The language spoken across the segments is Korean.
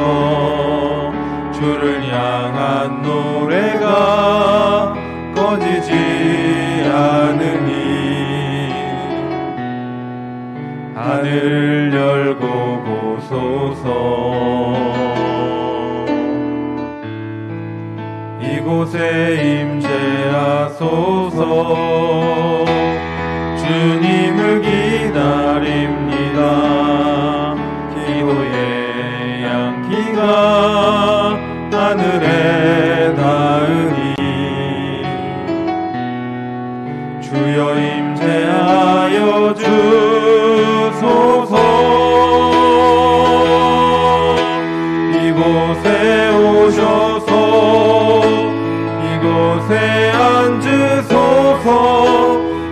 주소서. 주를 향한 노래가 꺼지지 않으니 하늘 열고 보소서. 이곳에 임재하소서. 주님을 기다립니다. 기도의 양기가 하늘에 닿으니 주여 임재하여 주소서. 이곳에 오셔서 이곳에 앉으소서.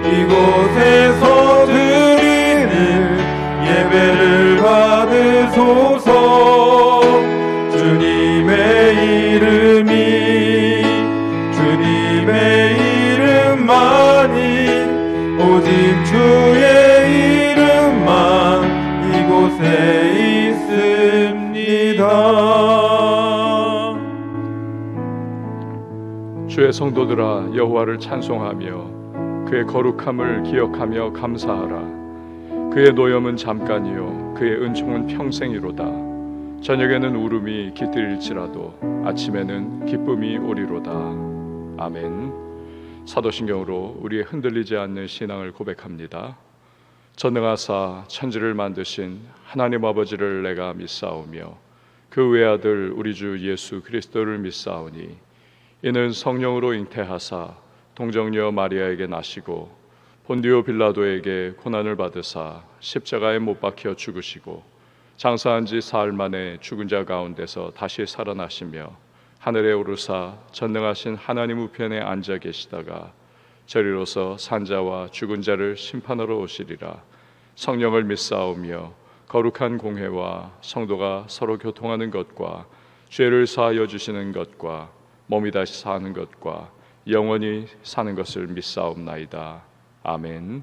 이곳에서 드리는 예배를 받으소서. 주님의 이름만이 오직 주의 이름만 이곳에 있습니다. 주의 성도들아, 여호와를 찬송하며 그의 거룩함을 기억하며 감사하라. 그의 노염은 잠깐이요 그의 은총은 평생이로다. 저녁에는 울음이 깃들일지라도 아침에는 기쁨이 오리로다. 아멘. 사도신경으로 우리의 흔들리지 않는 신앙을 고백합니다. 전능하사 천지를 만드신 하나님 아버지를 내가 믿사오며 그 외아들 우리 주 예수 그리스도를 믿사오니 이는 성령으로 잉태하사 동정녀 마리아에게 나시고 본디오 빌라도에게 고난을 받으사 십자가에 못 박혀 죽으시고 장사한 지 사흘 만에 죽은 자 가운데서 다시 살아나시며 하늘에 오르사 전능하신 하나님 우편에 앉아 계시다가 저리로서 산자와 죽은 자를 심판하러 오시리라. 성령을 믿사오며 거룩한 공회와 성도가 서로 교통하는 것과 죄를 사하여 주시는 것과 몸이 다시 사는 것과 영원히 사는 것을 믿사옵나이다. 아멘.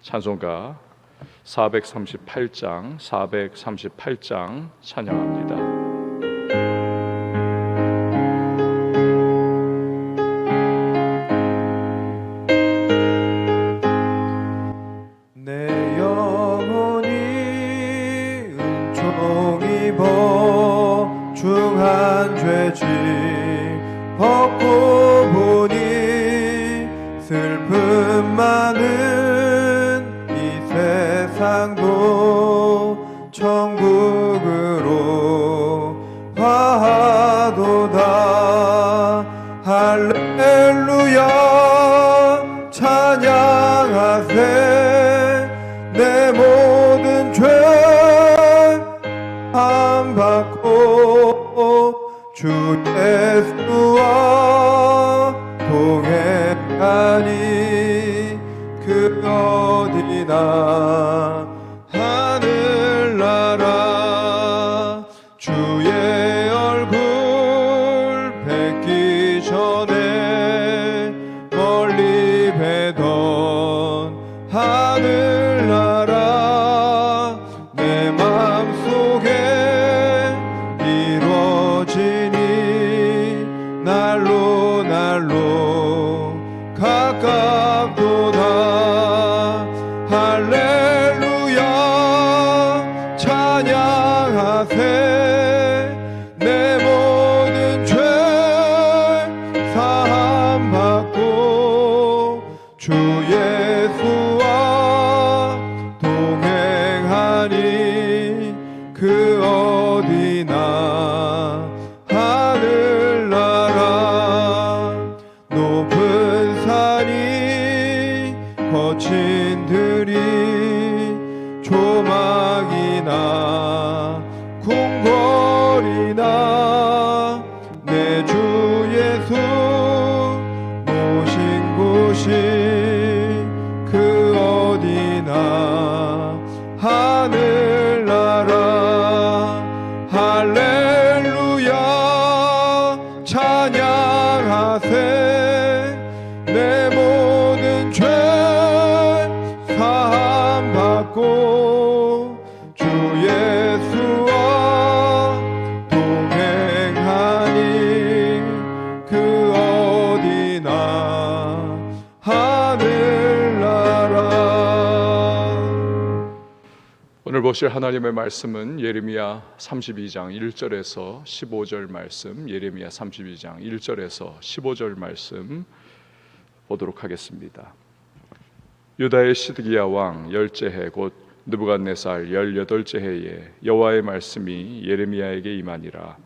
찬송가 438장 찬양합니다. 내 영혼이 은총 입어 중한 죄짐 벗고 보니 슬픔 많은 이 세상도 천국으로 화하도다. 할렐루야 찬양하세. 내 모든 죄 함받고 주 예수와 동행하니 그 어디나 하늘나라. 주의 얼굴 뵙기 전에 멀리 뵈던 하늘나라 내 맘속에 이루어지니 날로 가깝도다. 할렐루야 찬양하세. 내 모든 죄 사함받고 주 예수와 동행하니 그 어디나 하늘나라. 높은 산이 거친 들이 조막이나 궁궐이나 내 주 예수 모신 곳이 그 어디나 하늘나라. 할렐루야 찬양하세. 내 모든 죄 사함받고 주 예수와 동행하니 보실 하나님의 말씀은 예레미야 32장 1절에서 15절 말씀, 예레미야 32장 1절에서 15절 말씀 보도록 하겠습니다. 유다의 시드기야 왕 열째 해 곧 느부갓네살 18째 해에 여호와의 말씀이 예레미야에게 임하니라.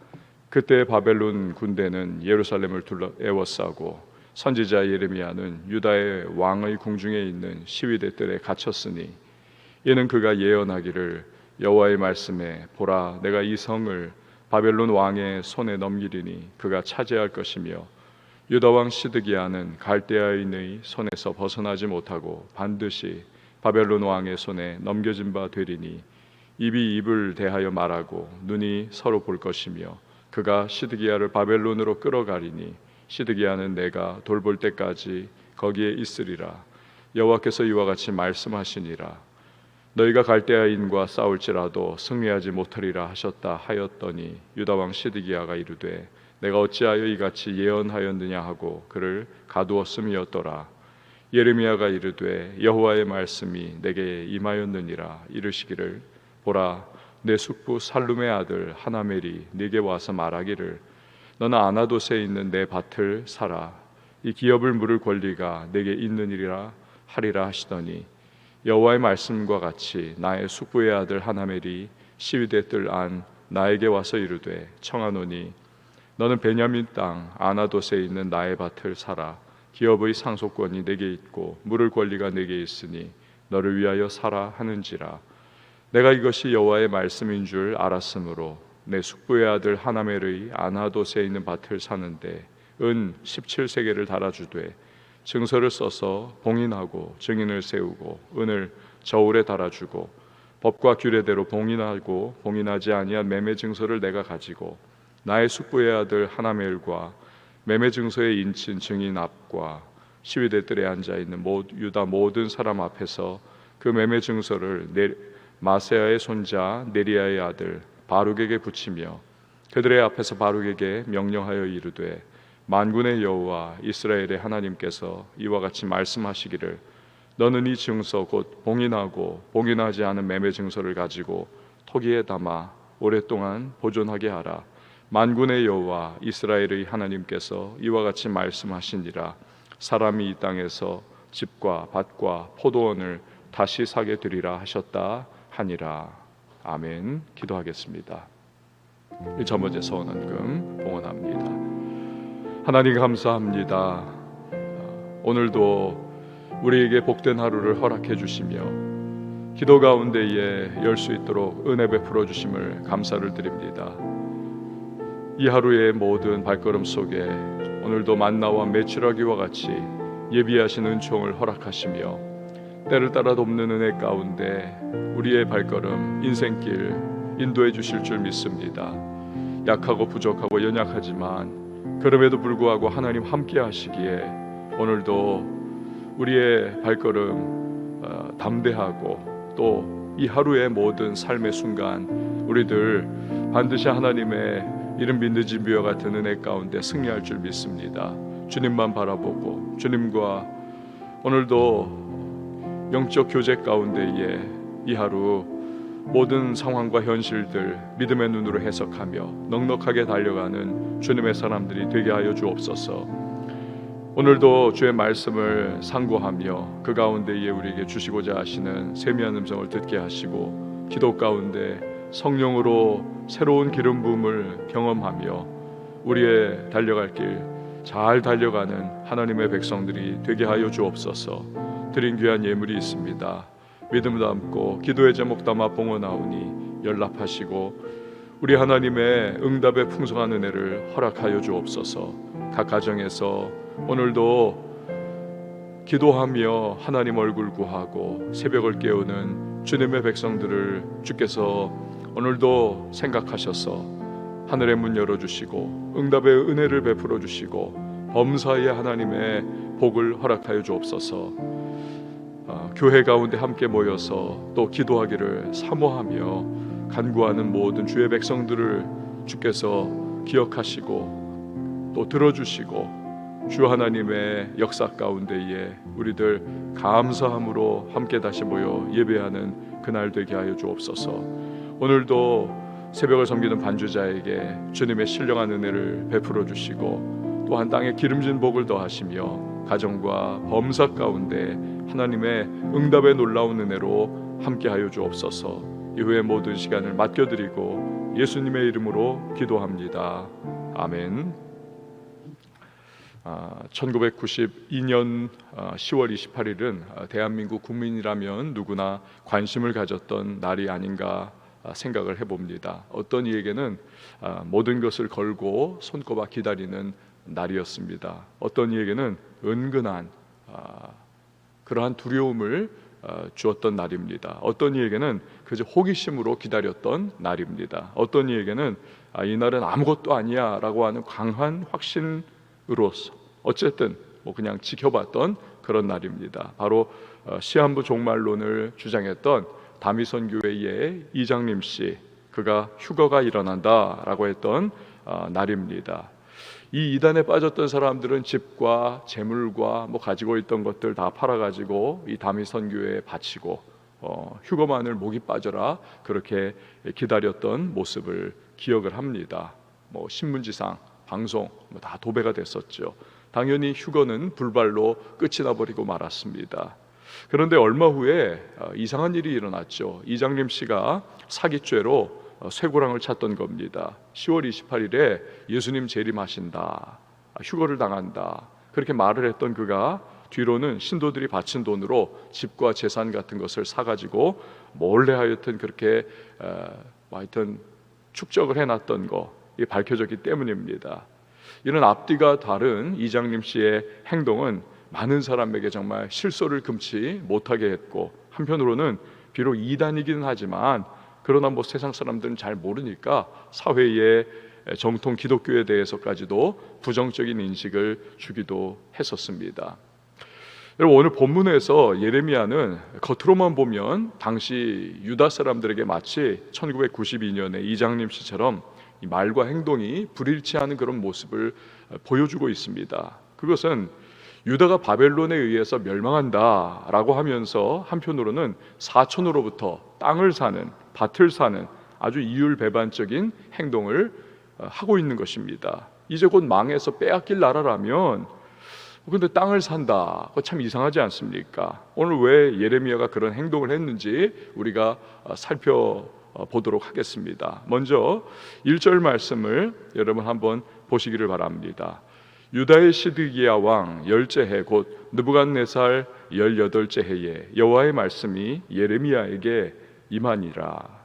그때 바벨론 군대는 예루살렘을 둘러 에워싸고 선지자 예레미야는 유다의 왕의 궁중에 있는 시위대들에 갇혔으니 이는 그가 예언하기를 여호와의 말씀에 보라 내가 이 성을 바벨론 왕의 손에 넘기리니 그가 차지할 것이며 유다 왕 시드기야는 갈대아인의 손에서 벗어나지 못하고 반드시 바벨론 왕의 손에 넘겨진 바 되리니 입이 입을 대하여 말하고 눈이 서로 볼 것이며 그가 시드기야를 바벨론으로 끌어가리니 시드기야는 내가 돌볼 때까지 거기에 있으리라. 여호와께서 이와 같이 말씀하시니라. 너희가 갈대아인과 싸울지라도 승리하지 못하리라 하셨다 하였더니 유다 왕 시드기야가 이르되 내가 어찌하여 이같이 예언하였느냐 하고 그를 가두었음이었더라. 예레미야가 이르되 여호와의 말씀이 내게 임하였느니라. 이르시기를 보라 내 숙부 살룸의 아들 하나멜이 네게 와서 말하기를 너는 아나돗에 있는 내 밭을 사라. 이 기업을 물을 권리가 내게 있느니라 하리라 하시더니 여호와의 말씀과 같이 나의 숙부의 아들 하나멜이 시위대들 안 나에게 와서 이르되 청하노니 너는 베냐민 땅 아나돗에 있는 나의 밭을 사라. 기업의 상속권이 내게 있고 물을 권리가 내게 있으니 너를 위하여 사라 하는지라. 내가 이것이 여호와의 말씀인 줄 알았으므로 내 숙부의 아들 하나멜의 아나돗에 있는 밭을 사는데 은 17세겔을 달아주되 증서를 써서 봉인하고 증인을 세우고 은을 저울에 달아주고 법과 규례대로 봉인하고 봉인하지 아니한 매매 증서를 내가 가지고 나의 숙부의 아들 하나멜과 매매 증서에 인친 증인 앞과 시위대들에 앉아 있는 유다 모든 사람 앞에서 그 매매 증서를 마세야의 손자 네리야의 아들 바룩에게 붙이며 그들의 앞에서 바룩에게 명령하여 이르되 만군의 여호와 이스라엘의 하나님께서 이와 같이 말씀하시기를 너는 이 증서 곧 봉인하고 봉인하지 않은 매매 증서를 가지고 토기에 담아 오랫동안 보존하게 하라. 만군의 여호와 이스라엘의 하나님께서 이와 같이 말씀하시니라. 사람이 이 땅에서 집과 밭과 포도원을 다시 사게 되리라 하셨다 하니라. 아멘. 기도하겠습니다. 1천 번째 서원헌금 봉헌합니다. 하나님 감사합니다. 오늘도 우리에게 복된 하루를 허락해 주시며 기도 가운데에 열 수 있도록 은혜 베풀어 주심을 감사를 드립니다. 이 하루의 모든 발걸음 속에 오늘도 만나와 메추라기와 같이 예비하신 은총을 허락하시며 때를 따라 돕는 은혜 가운데 우리의 발걸음 인생길 인도해 주실 줄 믿습니다. 약하고 부족하고 연약하지만 그럼에도 불구하고 하나님 함께 하시기에 오늘도 우리의 발걸음 담대하고 또 이 하루의 모든 삶의 순간 우리들 반드시 하나님의 이름 빚는 비와 같은 은혜 가운데 승리할 줄 믿습니다. 주님만 바라보고 주님과 오늘도 영적 교제 가운데에 이 하루 모든 상황과 현실들 믿음의 눈으로 해석하며 넉넉하게 달려가는 주님의 사람들이 되게 하여 주옵소서. 오늘도 주의 말씀을 상고하며 그 가운데에 우리에게 주시고자 하시는 세미한 음성을 듣게 하시고 기도 가운데 성령으로 새로운 기름 부음을 경험하며 우리의 달려갈 길 잘 달려가는 하나님의 백성들이 되게 하여 주옵소서. 드린 귀한 예물이 있습니다. 믿음 담고 기도의 제목 담아 봉헌하오니 연락하시고 우리 하나님의 응답의 풍성한 은혜를 허락하여 주옵소서. 각 가정에서 오늘도 기도하며 하나님 얼굴 구하고 새벽을 깨우는 주님의 백성들을 주께서 오늘도 생각하셔서 하늘의 문 열어주시고 응답의 은혜를 베풀어 주시고 범사의 하나님의 복을 허락하여 주옵소서. 교회 가운데 함께 모여서 또 기도하기를 사모하며 간구하는 모든 주의 백성들을 주께서 기억하시고 또 들어주시고 주 하나님의 역사 가운데에 우리들 감사함으로 함께 다시 모여 예배하는 그날 되게 하여 주옵소서. 오늘도 새벽을 섬기는 반주자에게 주님의 신령한 은혜를 베풀어 주시고 또한 땅에 기름진 복을 더하시며 가정과 범사 가운데 하나님의 응답의 놀라운 은혜로 함께하여 주옵소서. 이후의 모든 시간을 맡겨드리고 예수님의 이름으로 기도합니다. 아멘. 1992년 10월 28일은 대한민국 국민이라면 누구나 관심을 가졌던 날이 아닌가 생각을 해봅니다. 어떤 이에게는 모든 것을 걸고 손꼽아 기다리는 날이었습니다. 어떤 이에게는 은근한 그러한 두려움을 주었던 날입니다. 어떤 이에게는 그저 호기심으로 기다렸던 날입니다. 어떤 이에게는 이 날은 아무것도 아니야 라고 하는 강한 확신으로서 어쨌든 그냥 지켜봤던 그런 날입니다. 바로 시한부 종말론을 주장했던 다미선교회의 이장림 씨, 그가 휴거가 일어난다 라고 했던 날입니다. 이 이단에 빠졌던 사람들은 집과 재물과 가지고 있던 것들 다 팔아가지고 이 다미선교회에 바치고 휴거만을 목이 빠져라 그렇게 기다렸던 모습을 기억을 합니다. 신문지상, 방송 다 도배가 됐었죠. 당연히 휴거는 불발로 끝이 나버리고 말았습니다. 그런데 얼마 후에 이상한 일이 일어났죠. 이장림 씨가 사기죄로 쇠고랑을 찼던 겁니다. 10월 28일에 예수님 재림하신다, 휴거를 당한다 그렇게 말을 했던 그가 뒤로는 신도들이 바친 돈으로 집과 재산 같은 것을 사가지고 몰래 하여튼 그렇게 하여튼 축적을 해놨던 거 이게 밝혀졌기 때문입니다. 이런 앞뒤가 다른 이장림 씨의 행동은 많은 사람에게 정말 실소를 금치 못하게 했고, 한편으로는 비록 이단이기는 하지만 그러나 세상 사람들은 잘 모르니까 사회의 정통 기독교에 대해서까지도 부정적인 인식을 주기도 했었습니다. 여러분, 오늘 본문에서 예레미야는 겉으로만 보면 당시 유다 사람들에게 마치 1992년에 이장림 씨처럼 이 말과 행동이 불일치하는 그런 모습을 보여주고 있습니다. 그것은 유다가 바벨론에 의해서 멸망한다라고 하면서 한편으로는 사촌으로부터 땅을 사는, 밭을 사는 아주 이율배반적인 행동을 하고 있는 것입니다. 이제 곧 망해서 빼앗길 나라라면 근데 땅을 산다, 그거 참 이상하지 않습니까? 오늘 왜 예레미야가 그런 행동을 했는지 우리가 살펴보도록 하겠습니다. 먼저 1절 말씀을 여러분 한번 보시기를 바랍니다. 유다의 시드기야 왕 10째 해 곧 느부갓네살 18째 해에 여호와의 말씀이 예레미야에게 임하니라.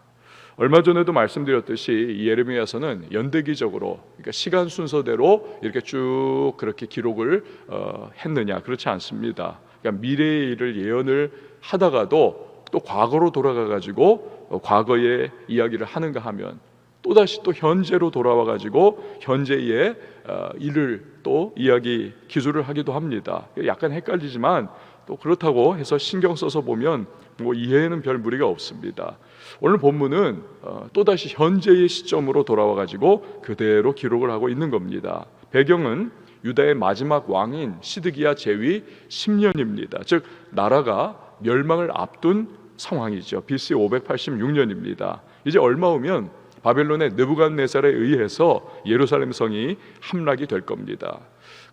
얼마 전에도 말씀드렸듯이 예레미야서는 연대기적으로, 그러니까 시간 순서대로 이렇게 쭉 그렇게 기록을 했느냐, 그렇지 않습니다. 그러니까 미래의 일을 예언을 하다가도 또 과거로 돌아가 가지고 과거의 이야기를 하는가 하면 또다시 또 현재로 돌아와 가지고 현재의 일을 또 이야기 기술을 하기도 합니다. 약간 헷갈리지만 또 그렇다고 해서 신경 써서 보면 이해에는 별 무리가 없습니다. 오늘 본문은 또다시 현재의 시점으로 돌아와 가지고 그대로 기록을 하고 있는 겁니다. 배경은 유다의 마지막 왕인 시드기야 재위 10년입니다. 즉 나라가 멸망을 앞둔 상황이죠. BC 586년입니다. 이제 얼마 후면 바벨론의 느부갓네살에 의해서 예루살렘 성이 함락이 될 겁니다.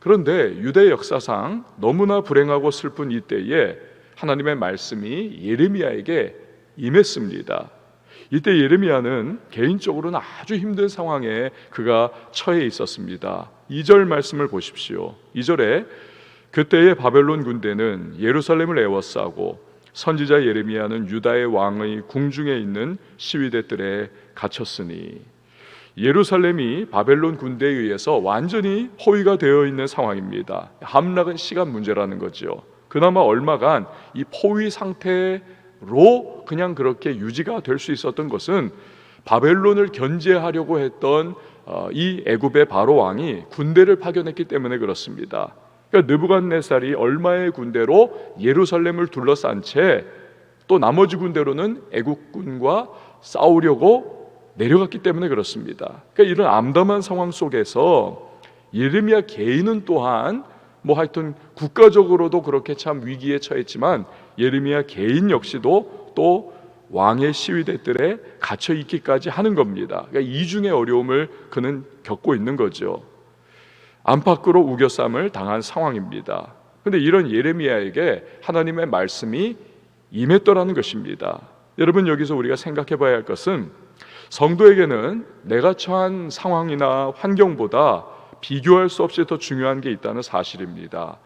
그런데 유대 역사상 너무나 불행하고 슬픈 이때에 하나님의 말씀이 예레미야에게 임했습니다. 이때 예레미야는 개인적으로는 아주 힘든 상황에 그가 처해 있었습니다. 2절 말씀을 보십시오. 2절에 그때의 바벨론 군대는 예루살렘을 에워싸고 선지자 예레미야는 유다의 왕의 궁중에 있는 시위대들에 갇혔으니, 예루살렘이 바벨론 군대에 의해서 완전히 포위가 되어 있는 상황입니다. 함락은 시간 문제라는 거죠. 그나마 얼마간 이 포위 상태로 그냥 그렇게 유지가 될 수 있었던 것은 바벨론을 견제하려고 했던 이 애굽의 바로 왕이 군대를 파견했기 때문에 그렇습니다. 그러니까 느부갓네살이 얼마의 군대로 예루살렘을 둘러싼 채 또 나머지 군대로는 애국군과 싸우려고 내려갔기 때문에 그렇습니다. 그러니까 이런 암담한 상황 속에서 예레미야 개인은 또한 하여튼 국가적으로도 그렇게 참 위기에 처했지만 예레미야 개인 역시도 또 왕의 시위대들에 갇혀 있기까지 하는 겁니다. 그러니까 이중의 어려움을 그는 겪고 있는 거죠. 안팎으로 우겨쌈을 당한 상황입니다. 그런데 이런 예레미야에게 하나님의 말씀이 임했더라는 것입니다. 여러분, 여기서 우리가 생각해 봐야 할 것은 성도에게는 내가 처한 상황이나 환경보다 비교할 수 없이 더 중요한 게 있다는 사실입니다.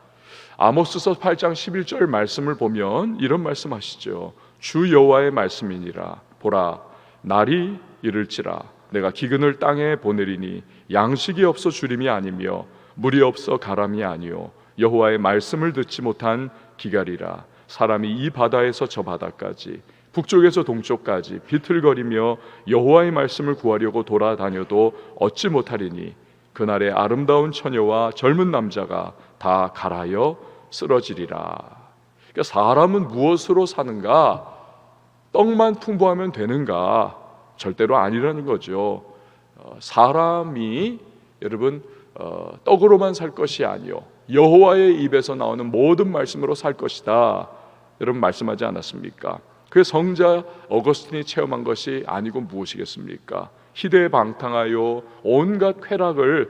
아모스서 8장 11절 말씀을 보면 이런 말씀하시죠. 주 여호와의 말씀이니라. 보라, 날이 이를지라. 내가 기근을 땅에 보내리니 양식이 없어 주림이 아니며 물이 없어 가람이 아니요 여호와의 말씀을 듣지 못한 기갈이라. 사람이 이 바다에서 저 바다까지 북쪽에서 동쪽까지 비틀거리며 여호와의 말씀을 구하려고 돌아다녀도 얻지 못하리니 그날에 아름다운 처녀와 젊은 남자가 다 갈아여 쓰러지리라. 그러니까 사람은 무엇으로 사는가? 떡만 풍부하면 되는가? 절대로 아니라는 거죠. 사람이 여러분 떡으로만 살 것이 아니요 여호와의 입에서 나오는 모든 말씀으로 살 것이다. 여러분 말씀하지 않았습니까? 그 성자 어거스틴이 체험한 것이 아니고 무엇이겠습니까? 희대에 방탕하여 온갖 쾌락을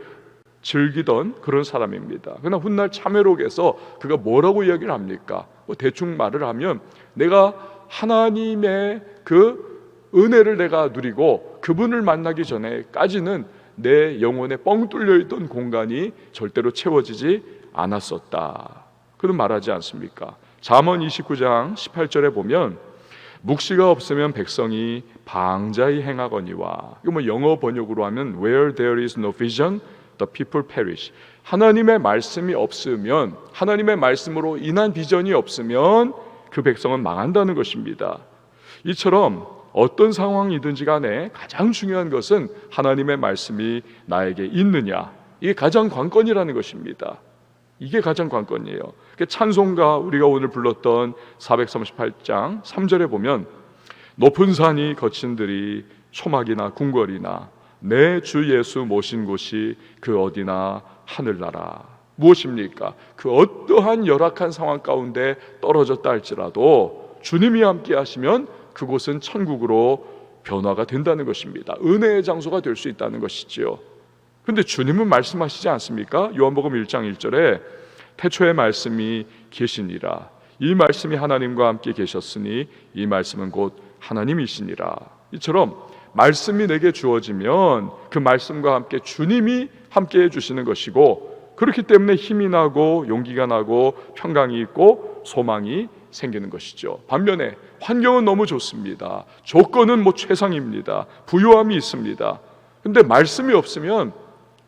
즐기던 그런 사람입니다. 그러나 훗날 참회록에서 그가 뭐라고 이야기를 합니까? 대충 말을 하면 내가 하나님의 그 은혜를 내가 누리고 그분을 만나기 전에까지는 내 영혼에 뻥 뚫려 있던 공간이 절대로 채워지지 않았었다. 그런 말하지 않습니까? 잠언 29장 18절에 보면 묵시가 없으면 백성이 방자히 행하거니와, 이거 뭐 영어 번역으로 하면 Where there is no vision, the people perish. 하나님의 말씀이 없으면, 하나님의 말씀으로 인한 비전이 없으면 그 백성은 망한다는 것입니다. 이처럼 어떤 상황이든지 간에 가장 중요한 것은 하나님의 말씀이 나에게 있느냐, 이게 가장 관건이라는 것입니다. 이게 가장 관건이에요. 찬송가 우리가 오늘 불렀던 438장 3절에 보면 높은 산이 거친 들이 초막이나 궁궐이나 내 주 예수 모신 곳이 그 어디나 하늘나라. 무엇입니까? 그 어떠한 열악한 상황 가운데 떨어졌다 할지라도 주님이 함께 하시면 그곳은 천국으로 변화가 된다는 것입니다. 은혜의 장소가 될 수 있다는 것이지요. 그런데 주님은 말씀하시지 않습니까? 요한복음 1장 1절에 태초에 말씀이 계시니라. 이 말씀이 하나님과 함께 계셨으니 이 말씀은 곧 하나님이시니라. 이처럼 말씀이 내게 주어지면 그 말씀과 함께 주님이 함께 해주시는 것이고, 그렇기 때문에 힘이 나고 용기가 나고 평강이 있고 소망이 생기는 것이죠. 반면에 환경은 너무 좋습니다. 조건은 뭐 최상입니다. 부유함이 있습니다. 근데 말씀이 없으면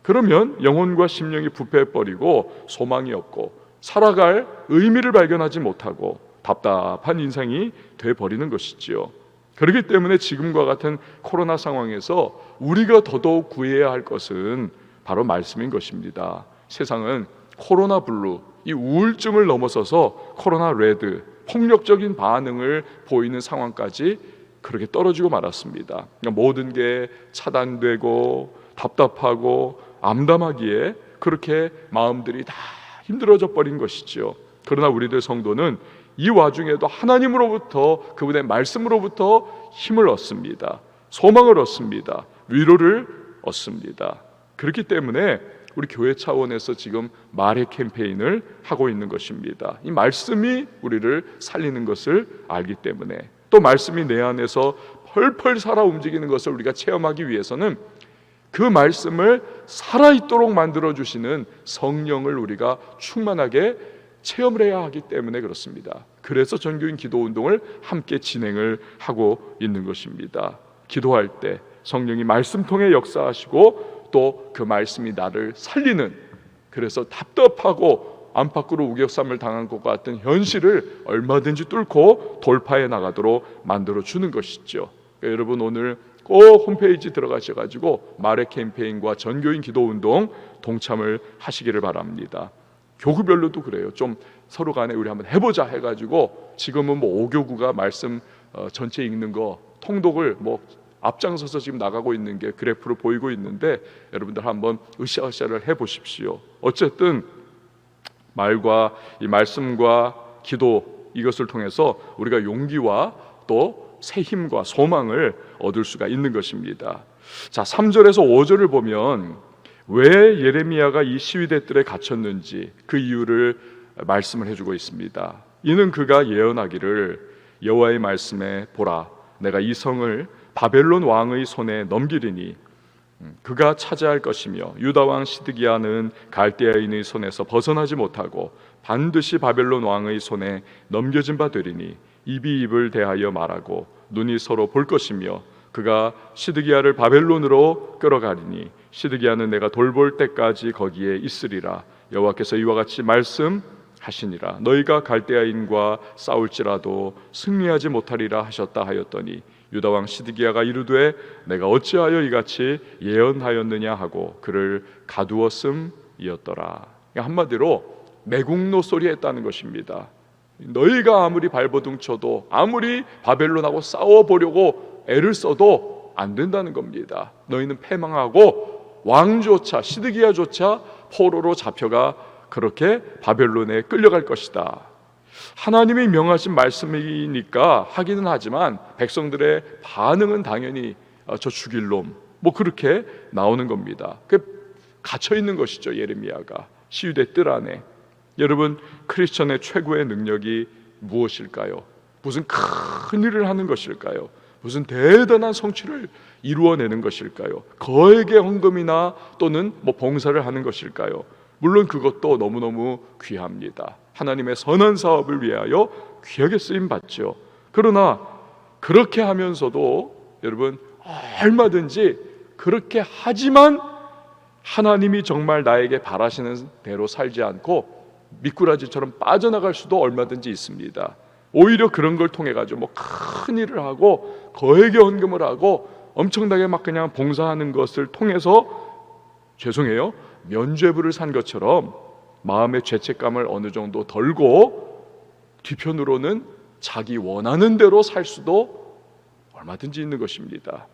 그러면 영혼과 심령이 부패해버리고 소망이 없고 살아갈 의미를 발견하지 못하고 답답한 인생이 돼버리는 것이지요. 그렇기 때문에 지금과 같은 코로나 상황에서 우리가 더더욱 구해야 할 것은 바로 말씀인 것입니다. 세상은 코로나 블루, 이 우울증을 넘어서서 코로나 레드, 폭력적인 반응을 보이는 상황까지 그렇게 떨어지고 말았습니다. 그러니까 모든 게 차단되고 답답하고 암담하기에 그렇게 마음들이 다 힘들어져 버린 것이죠. 그러나 우리들 성도는 이 와중에도 하나님으로부터, 그분의 말씀으로부터 힘을 얻습니다. 소망을 얻습니다. 위로를 얻습니다. 그렇기 때문에 우리 교회 차원에서 지금 말의 캠페인을 하고 있는 것입니다. 이 말씀이 우리를 살리는 것을 알기 때문에, 또 말씀이 내 안에서 펄펄 살아 움직이는 것을 우리가 체험하기 위해서는 그 말씀을 살아있도록 만들어주시는 성령을 우리가 충만하게 체험을 해야 하기 때문에 그렇습니다. 그래서 전교인 기도운동을 함께 진행을 하고 있는 것입니다. 기도할 때 성령이 말씀 통해 역사하시고 또 그 말씀이 나를 살리는, 그래서 답답하고 안팎으로 우겨쌈을 당한 것 같은 현실을 얼마든지 뚫고 돌파해 나가도록 만들어주는 것이죠. 그러니까 여러분 오늘 꼭 홈페이지 들어가셔가지고 말의 캠페인과 전교인 기도운동 동참을 하시기를 바랍니다. 교구별로도 그래요. 좀 서로 간에 우리 한번 해보자 해가지고 지금은 뭐 5교구가 말씀 전체 읽는 거 통독을 뭐 앞장서서 지금 나가고 있는 게 그래프로 보이고 있는데, 여러분들 한번 으쌰으쌰를 해보십시오. 어쨌든 말과 이 말씀과 기도, 이것을 통해서 우리가 용기와 또 새 힘과 소망을 얻을 수가 있는 것입니다. 자, 3절에서 5절을 보면 왜 예레미야가 이 시위대들에 갇혔는지 그 이유를 말씀을 해주고 있습니다. 이는 그가 예언하기를 여호와의 말씀에 보라, 내가 이 성을 바벨론 왕의 손에 넘기리니 그가 차지할 것이며 유다 왕 시드기야는 갈대아인의 손에서 벗어나지 못하고 반드시 바벨론 왕의 손에 넘겨진 바 되리니 입이 입을 대하여 말하고 눈이 서로 볼 것이며 그가 시드기야를 바벨론으로 끌어가리니 시드기야는 내가 돌볼 때까지 거기에 있으리라. 여호와께서 이와 같이 말씀하시니라. 너희가 갈대아인과 싸울지라도 승리하지 못하리라 하셨다 하였더니 유다 왕 시드기야가 이르되 내가 어찌하여 이같이 예언하였느냐 하고 그를 가두었음이었더라. 한마디로 매국노 소리 했다는 것입니다. 너희가 아무리 발버둥 쳐도 아무리 바벨론하고 싸워보려고 애를 써도 안 된다는 겁니다. 너희는 패망하고 왕조차 시드기야조차 포로로 잡혀가 그렇게 바벨론에 끌려갈 것이다. 하나님이 명하신 말씀이니까 하기는 하지만 백성들의 반응은 당연히 저 죽일 놈 뭐 그렇게 나오는 겁니다. 갇혀 있는 것이죠. 예레미야가 시위대 뜰 안에. 여러분, 크리스천의 최고의 능력이 무엇일까요? 무슨 큰 일을 하는 것일까요? 무슨 대단한 성취를 이루어내는 것일까요? 거액의 헌금이나 또는 봉사를 하는 것일까요? 물론 그것도 너무너무 귀합니다. 하나님의 선한 사업을 위하여 귀하게 쓰임 받죠. 그러나 그렇게 하면서도 여러분 얼마든지 그렇게 하지만 하나님이 정말 나에게 바라시는 대로 살지 않고 미꾸라지처럼 빠져나갈 수도 얼마든지 있습니다. 오히려 그런 걸 통해 가지고 큰 일을 하고 거액의 헌금을 하고 엄청나게 그냥 봉사하는 것을 통해서 죄송해요 면죄부를 산 것처럼 마음의 죄책감을 어느 정도 덜고 뒤편으로는 자기 원하는 대로 살 수도 얼마든지 있는 것입니다.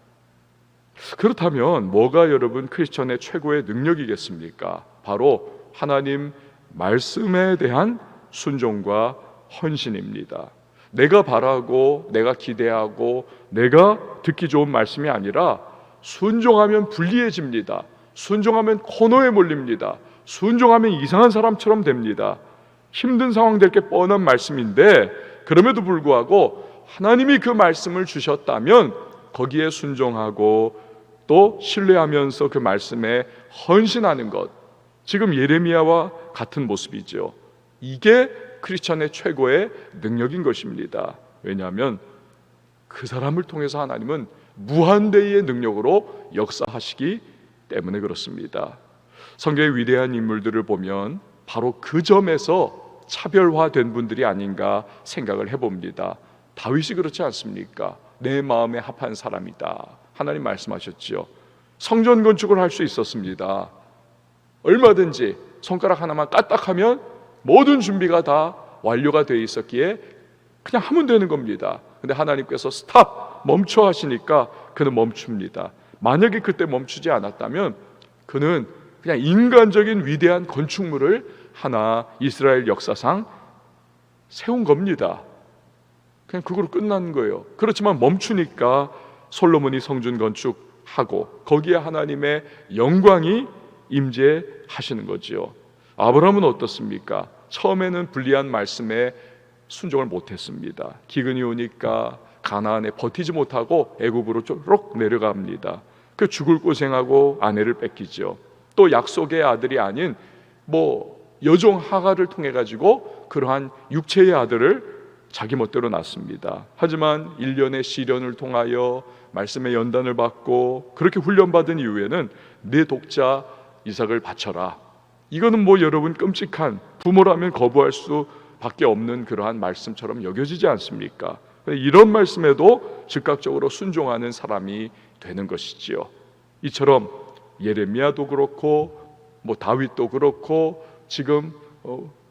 그렇다면 뭐가 여러분 크리스천의 최고의 능력이겠습니까? 바로 하나님 말씀에 대한 순종과 헌신입니다. 내가 바라고 내가 기대하고 내가 듣기 좋은 말씀이 아니라 순종하면 불리해집니다. 순종하면 코너에 몰립니다. 순종하면 이상한 사람처럼 됩니다. 힘든 상황 될 게 뻔한 말씀인데 그럼에도 불구하고 하나님이 그 말씀을 주셨다면 거기에 순종하고 또 신뢰하면서 그 말씀에 헌신하는 것, 지금 예레미야와 같은 모습이죠. 이게 크리스천의 최고의 능력인 것입니다. 왜냐하면 그 사람을 통해서 하나님은 무한대의 능력으로 역사하시기 때문에 그렇습니다. 성경의 위대한 인물들을 보면 바로 그 점에서 차별화된 분들이 아닌가 생각을 해봅니다. 다윗이 그렇지 않습니까? 내 마음에 합한 사람이다. 하나님 말씀하셨죠. 성전 건축을 할 수 있었습니다. 얼마든지 손가락 하나만 까딱하면 모든 준비가 다 완료가 되어 있었기에 그냥 하면 되는 겁니다. 근데 하나님께서 스탑! 멈춰 하시니까 그는 멈춥니다. 만약에 그때 멈추지 않았다면 그는 그냥 인간적인 위대한 건축물을 하나 이스라엘 역사상 세운 겁니다. 그냥 그거로 끝난 거예요. 그렇지만 멈추니까 솔로몬이 성전 건축하고 거기에 하나님의 영광이 임재하시는 거죠. 아브라함은 어떻습니까? 처음에는 불리한 말씀에 순종을 못했습니다. 기근이 오니까 가나안에 버티지 못하고 애굽으로 쭉 내려갑니다. 그 죽을 고생하고 아내를 뺏기죠. 또 약속의 아들이 아닌 여종 하갈을 통해 가지고 그러한 육체의 아들을 자기 멋대로 낳습니다. 하지만 1년의 시련을 통하여 말씀의 연단을 받고 그렇게 훈련받은 이후에는 내 독자 이삭을 바쳐라. 이거는 여러분 끔찍한, 부모라면 거부할 수밖에 없는 그러한 말씀처럼 여겨지지 않습니까? 이런 말씀에도 즉각적으로 순종하는 사람이 되는 것이지요. 이처럼 예레미야도 그렇고 다윗도 그렇고 지금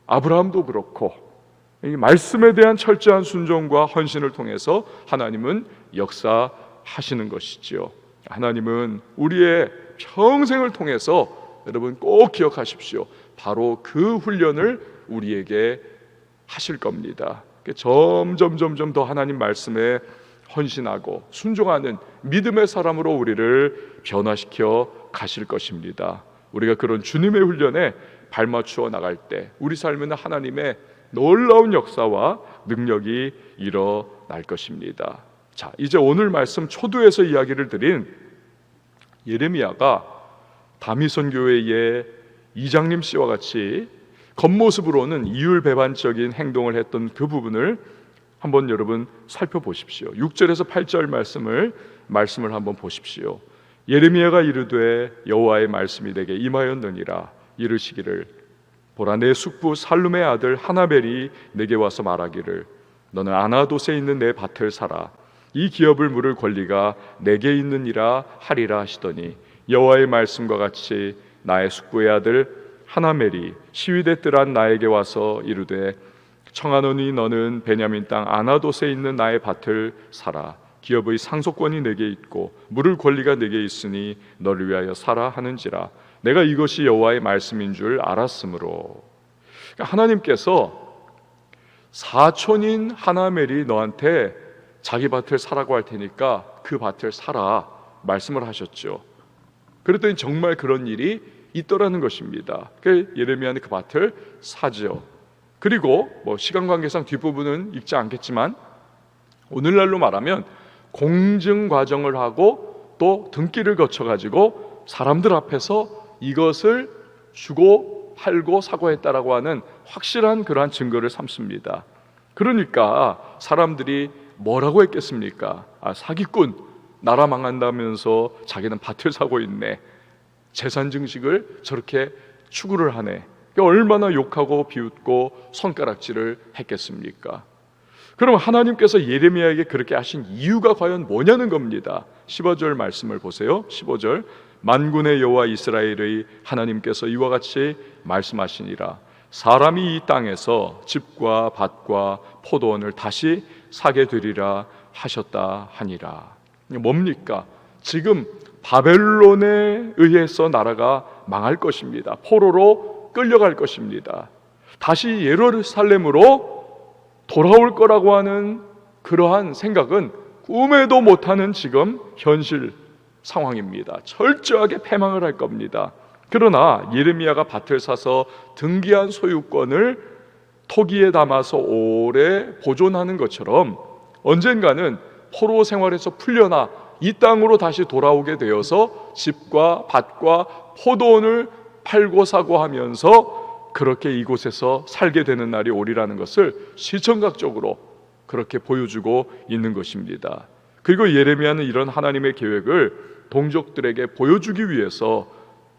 아브라함도 그렇고 이 말씀에 대한 철저한 순종과 헌신을 통해서 하나님은 역사하시는 것이지요. 하나님은 우리의 평생을 통해서 여러분 꼭 기억하십시오. 바로 그 훈련을 우리에게 하실 겁니다. 점점 더 하나님 말씀에 헌신하고 순종하는 믿음의 사람으로 우리를 변화시켜 가실 것입니다. 우리가 그런 주님의 훈련에 발맞추어 나갈 때 우리 삶에는 하나님의 놀라운 역사와 능력이 일어날 것입니다. 자, 이제 오늘 말씀 초두에서 이야기를 드린 예레미야가 다미선 교회의 이장님 씨와 같이 겉모습으로는 이율배반적인 행동을 했던 그 부분을 한번 여러분 살펴보십시오. 6절에서 8절 말씀을 한번 보십시오. 예레미야가 이르되 여호와의 말씀이 내게 임하였느니라. 이르시기를 보라, 내 숙부 살룸의 아들 하나벨이 내게 와서 말하기를 너는 아나돗에 있는 내 밭을 사라. 이 기업을 물을 권리가 내게 있느니라 하리라 하시더니 여호와의 말씀과 같이 나의 숙부의 아들 하나멜이 시위대 뜰한 나에게 와서 이르되 청하노니 너는 베냐민 땅 아나돗에 있는 나의 밭을 사라. 기업의 상속권이 내게 있고 물을 권리가 내게 있으니 너를 위하여 사라 하는지라. 내가 이것이 여호와의 말씀인 줄 알았으므로. 그러니까 하나님께서 사촌인 하나멜이 너한테 자기 밭을 사라고 할 테니까 그 밭을 사라 말씀을 하셨죠. 그랬더니 정말 그런 일이 있더라는 것입니다. 그래서 예레미야는 그 밭을 사죠. 그리고 시간 관계상 뒷부분은 읽지 않겠지만 오늘날로 말하면 공증 과정을 하고 또 등기를 거쳐가지고 사람들 앞에서 이것을 주고 팔고 사고 했다라고 하는 확실한 그러한 증거를 삼습니다. 그러니까 사람들이 뭐라고 했겠습니까? 사기꾼, 나라 망한다면서 자기는 밭을 사고 있네, 재산 증식을 저렇게 추구를 하네. 얼마나 욕하고 비웃고 손가락질을 했겠습니까? 그럼 하나님께서 예레미야에게 그렇게 하신 이유가 과연 뭐냐는 겁니다. 15절 말씀을 보세요. 15절 만군의 여호와 이스라엘의 하나님께서 이와 같이 말씀하시니라. 사람이 이 땅에서 집과 밭과 포도원을 다시 사게 되리라 하셨다 하니라. 뭡니까? 지금 바벨론에 의해서 나라가 망할 것입니다. 포로로 끌려갈 것입니다. 다시 예루살렘으로 돌아올 거라고 하는 그러한 생각은 꿈에도 못하는 지금 현실 상황입니다. 철저하게 패망을 할 겁니다. 그러나 예레미야가 밭을 사서 등기한 소유권을 토기에 담아서 오래 보존하는 것처럼 언젠가는 포로 생활에서 풀려나 이 땅으로 다시 돌아오게 되어서 집과 밭과 포도원을 팔고 사고 하면서 그렇게 이곳에서 살게 되는 날이 오리라는 것을 시청각적으로 그렇게 보여주고 있는 것입니다. 그리고 예레미야는 이런 하나님의 계획을 동족들에게 보여주기 위해서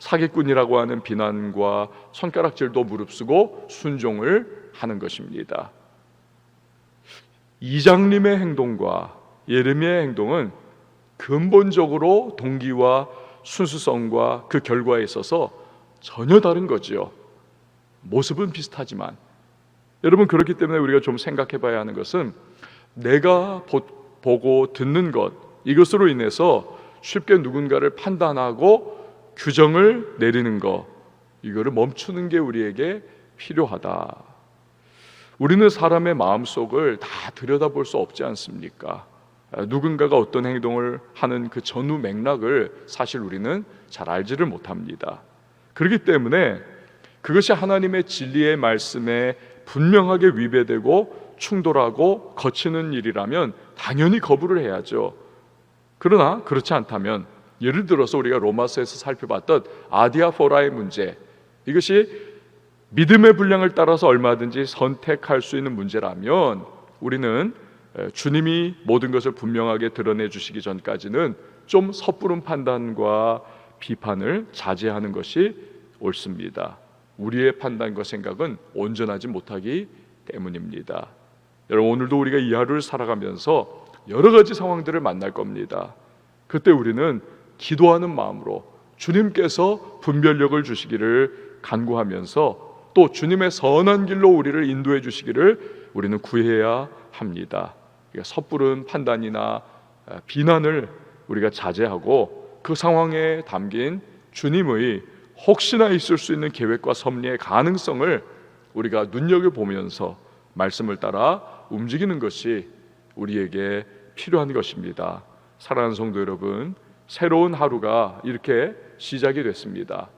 사기꾼이라고 하는 비난과 손가락질도 무릅쓰고 순종을 하는 것입니다. 이장님의 행동과 예레미야의 행동은 근본적으로 동기와 순수성과 그 결과에 있어서 전혀 다른 거지요. 모습은 비슷하지만 여러분, 그렇기 때문에 우리가 좀 생각해 봐야 하는 것은 내가 보고 듣는 것, 이것으로 인해서 쉽게 누군가를 판단하고 규정을 내리는 것, 이거를 멈추는 게 우리에게 필요하다. 우리는 사람의 마음속을 다 들여다볼 수 없지 않습니까? 누군가가 어떤 행동을 하는 그 전후 맥락을 사실 우리는 잘 알지를 못합니다. 그렇기 때문에 그것이 하나님의 진리의 말씀에 분명하게 위배되고 충돌하고 거치는 일이라면 당연히 거부를 해야죠. 그러나 그렇지 않다면, 예를 들어서 우리가 로마서에서 살펴봤던 아디아포라의 문제, 이것이 믿음의 분량을 따라서 얼마든지 선택할 수 있는 문제라면 우리는 주님이 모든 것을 분명하게 드러내 주시기 전까지는 좀 섣부른 판단과 비판을 자제하는 것이 옳습니다. 우리의 판단과 생각은 온전하지 못하기 때문입니다. 여러분, 오늘도 우리가 이 하루를 살아가면서 여러 가지 상황들을 만날 겁니다. 그때 우리는 기도하는 마음으로 주님께서 분별력을 주시기를 간구하면서 또 주님의 선한 길로 우리를 인도해 주시기를 우리는 구해야 합니다. 섣부른 판단이나 비난을 우리가 자제하고 그 상황에 담긴 주님의 혹시나 있을 수 있는 계획과 섭리의 가능성을 우리가 눈여겨보면서 말씀을 따라 움직이는 것이 우리에게 필요한 것입니다. 사랑하는 성도 여러분, 새로운 하루가 이렇게 시작이 됐습니다.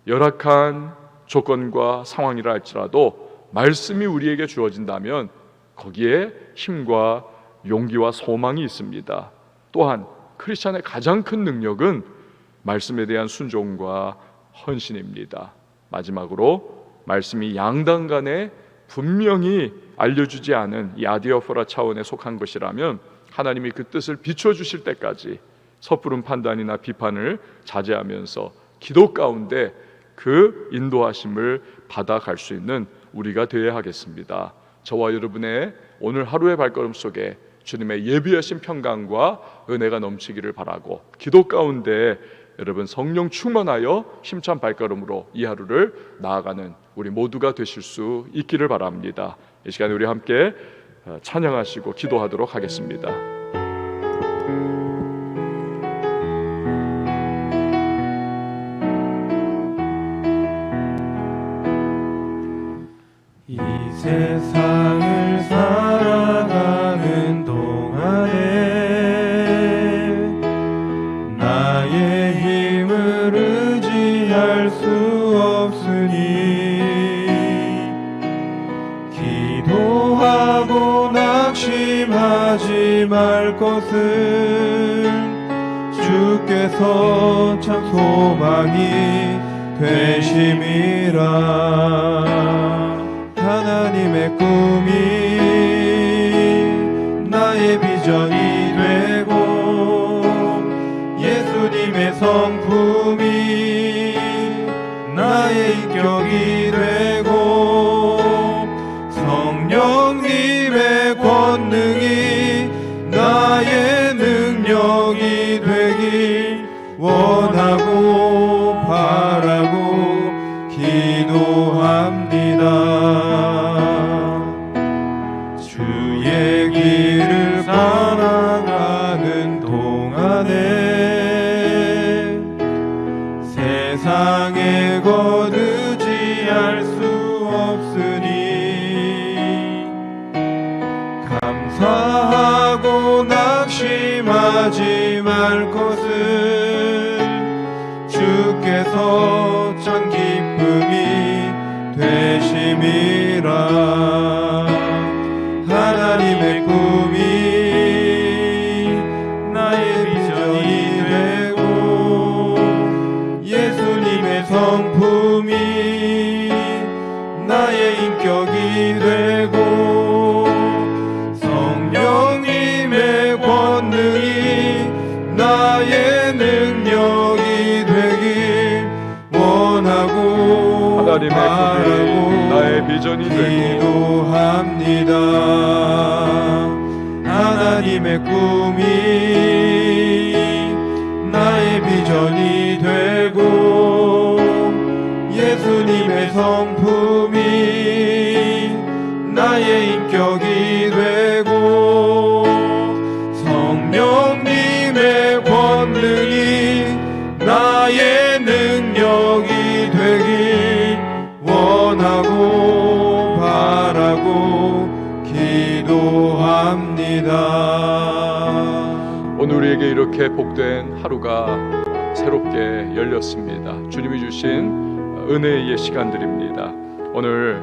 열악한 조건과 상황이라 할지라도 말씀이 우리에게 주어진다면 거기에 힘과 용기와 소망이 있습니다. 또한 크리스찬의 가장 큰 능력은 말씀에 대한 순종과 헌신입니다. 마지막으로 말씀이 양당 간에 분명히 알려주지 않은 이 아디오포라 차원에 속한 것이라면 하나님이 그 뜻을 비춰주실 때까지 섣부른 판단이나 비판을 자제하면서 기도 가운데 그 인도하심을 받아갈 수 있는 우리가 되어야 하겠습니다. 저와 여러분의 오늘 하루의 발걸음 속에 주님의 예비하신 평강과 은혜가 넘치기를 바라고, 기도 가운데 여러분 성령 충만하여 힘찬 발걸음으로 이 하루를 나아가는 우리 모두가 되실 수 있기를 바랍니다. 이 시간에 우리 함께 찬양하시고 기도하도록 하겠습니다. 이 세상을 살아가는 동안에 나의 힘을 의지할 수 없으니 기도하고 낙심하지 말 것은 주께서 참 소망이 되심이라. 하나님의 꿈이 나의 비전이 되고 예수님의 성품이 나의 인격이 되고 성령님의 권능이 나의 능력이 되길 원하고 바라고 기도합니다. 주의 길을 살아가는 동안에 세상의 것 의지할 수 없으니 감사하고 낙심하지 말 것은 주께서 전 기쁨이 되심이라. 하나님의 꿈이 나의 비전이 되고 예수님의 성품이 나의 인격이 되고 성령님의 권능이 나의 능력이 되길 원하고 하나님의 꿈이 나의 비전이 되고 기도합니다. 하나님의 꿈이 나의 비전이 되고 예수님의 성품이 나의 인격이 되고 성령님의 권능이 나의 능력이 되길 원하고 바라고 기도합니다. 오늘 우리에게 이렇게 복된 하루가 새롭게 열렸습니다. 주님이 주신 은혜의 시간들입니다. 오늘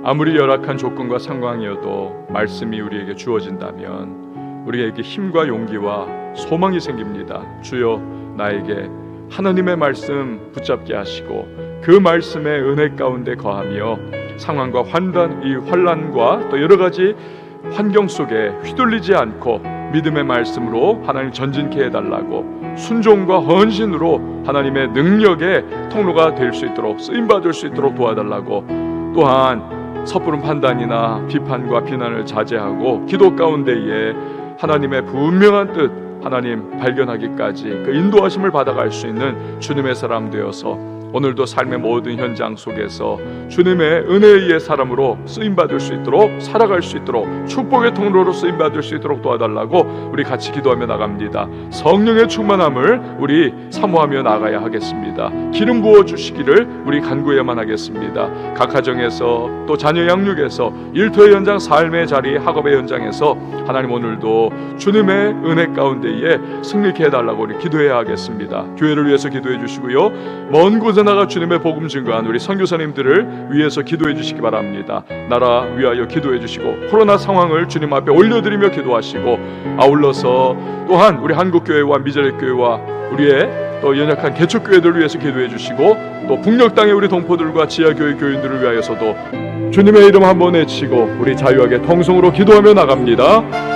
아무리 열악한 조건과 상황이어도 말씀이 우리에게 주어진다면 우리에게 힘과 용기와 소망이 생깁니다. 주여 나에게 하나님의 말씀 붙잡게 하시고 그 말씀의 은혜 가운데 거하며 상황과 이 환난과 또 여러 가지 환경 속에 휘둘리지 않고 믿음의 말씀으로 하나님 전진케 해달라고 순종과 헌신으로 하나님의 능력의 통로가 될 수 있도록 쓰임받을 수 있도록 도와달라고, 또한 섣부른 판단이나 비판과 비난을 자제하고 기도 가운데에 하나님의 분명한 뜻 하나님 발견하기까지 그 인도하심을 받아갈 수 있는 주님의 사람 되어서 오늘도 삶의 모든 현장 속에서 주님의 은혜에 의해 사람으로 쓰임받을 수 있도록, 살아갈 수 있도록, 축복의 통로로 쓰임받을 수 있도록 도와달라고 우리 같이 기도하며 나갑니다. 성령의 충만함을 우리 사모하며 나가야 하겠습니다. 기름 부어주시기를 우리 간구해야만 하겠습니다. 각 가정에서, 또 자녀 양육에서, 일터의 현장, 삶의 자리, 학업의 현장에서 하나님 오늘도 주님의 은혜 가운데에 승리케 해달라고 우리 기도해야 하겠습니다. 교회를 위해서 기도해 주시고요, 먼 곳에 나가 주님의 복음 증거한 우리 선교사님들을 위해서 기도해 주시기 바랍니다. 나라 위하여 기도해 주시고, 코로나 상황을 주님 앞에 올려드리며 기도하시고, 아울러서 또한 우리 한국교회와 미자립교회와 우리의 또 연약한 개척교회들을 위해서 기도해 주시고, 또 북녘 땅의 우리 동포들과 지하교회 교인들을 위하여서도 주님의 이름 한번 외치고 우리 자유하게 통성으로 기도하며 나갑니다.